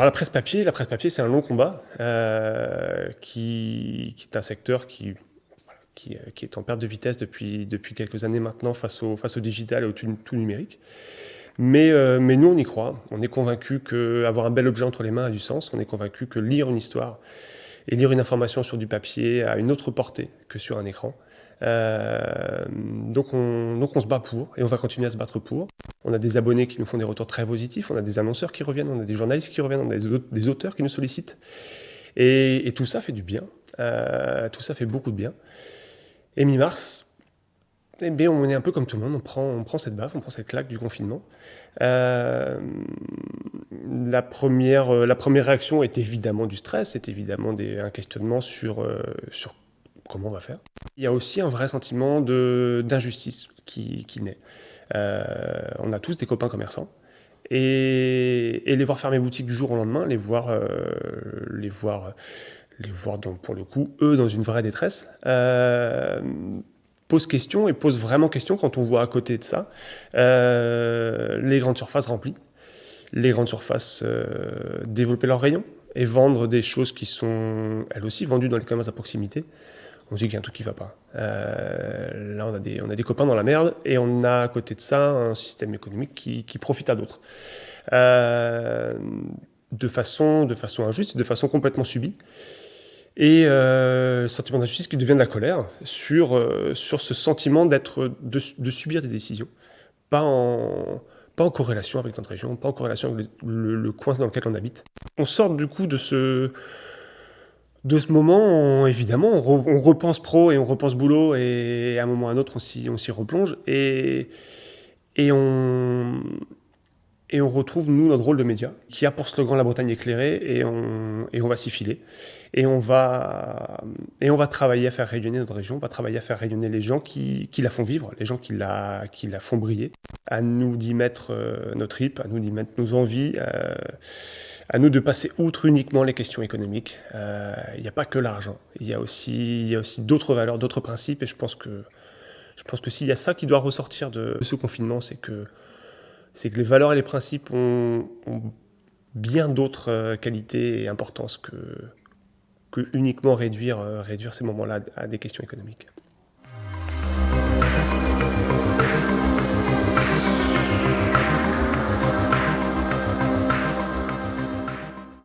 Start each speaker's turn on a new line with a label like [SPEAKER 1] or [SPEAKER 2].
[SPEAKER 1] Alors la presse papier, c'est un long combat qui est un secteur qui est en perte de vitesse depuis quelques années maintenant face au digital et au tout numérique. Mais nous, on y croit. On est convaincu qu'avoir un bel objet entre les mains a du sens. On est convaincu que lire une histoire et lire une information sur du papier a une autre portée que sur un écran. Donc on se bat pour, et on va continuer à se battre pour. On a des abonnés qui nous font des retours très positifs, on a des annonceurs qui reviennent, on a des journalistes qui reviennent, on a des auteurs qui nous sollicitent. Et tout ça fait du bien, tout ça fait beaucoup de bien. Et mi-mars, eh bien, on est un peu comme tout le monde, on prend cette baffe, on prend cette claque du confinement. Euh, la première réaction est évidemment du stress, c'est évidemment un questionnement sur comment on va faire. Il y a aussi un vrai sentiment d'injustice qui naît. On a tous des copains commerçants. Et les voir fermer boutique du jour au lendemain, les voir donc, pour le coup, eux, dans une vraie détresse, pose question et pose vraiment question quand on voit à côté de ça les grandes surfaces remplies, les grandes surfaces développer leurs rayons et vendre des choses qui sont elles aussi vendues dans les commerces à proximité. On se dit qu'il y a un truc qui ne va pas. Là, on a des copains dans la merde et on a à côté de ça un système économique qui profite à d'autres. Euh, de façon injuste, de façon complètement subie. Et le sentiment d'injustice qui devient de la colère sur ce sentiment de subir des décisions, pas en corrélation avec notre région, pas en corrélation avec le coin dans lequel on habite. On sort du coup de ce moment, évidemment, on repense pro et on repense boulot, et à un moment ou à un autre, on s'y replonge, et on retrouve, nous, notre rôle de média, qui a pour slogan La Bretagne éclairée, et on va s'y filer. Et on va travailler à faire rayonner notre région, on va travailler à faire rayonner les gens qui la font vivre, les gens qui la font briller. À nous d'y mettre notre tripes, à nous d'y mettre nos envies, à nous de passer outre uniquement les questions économiques. Il n'y a pas que l'argent, il y a aussi d'autres valeurs, d'autres principes, et je pense que s'il y a ça qui doit ressortir de ce confinement, c'est que les valeurs et les principes ont bien d'autres qualités et importances que uniquement réduire ces moments-là à des questions économiques.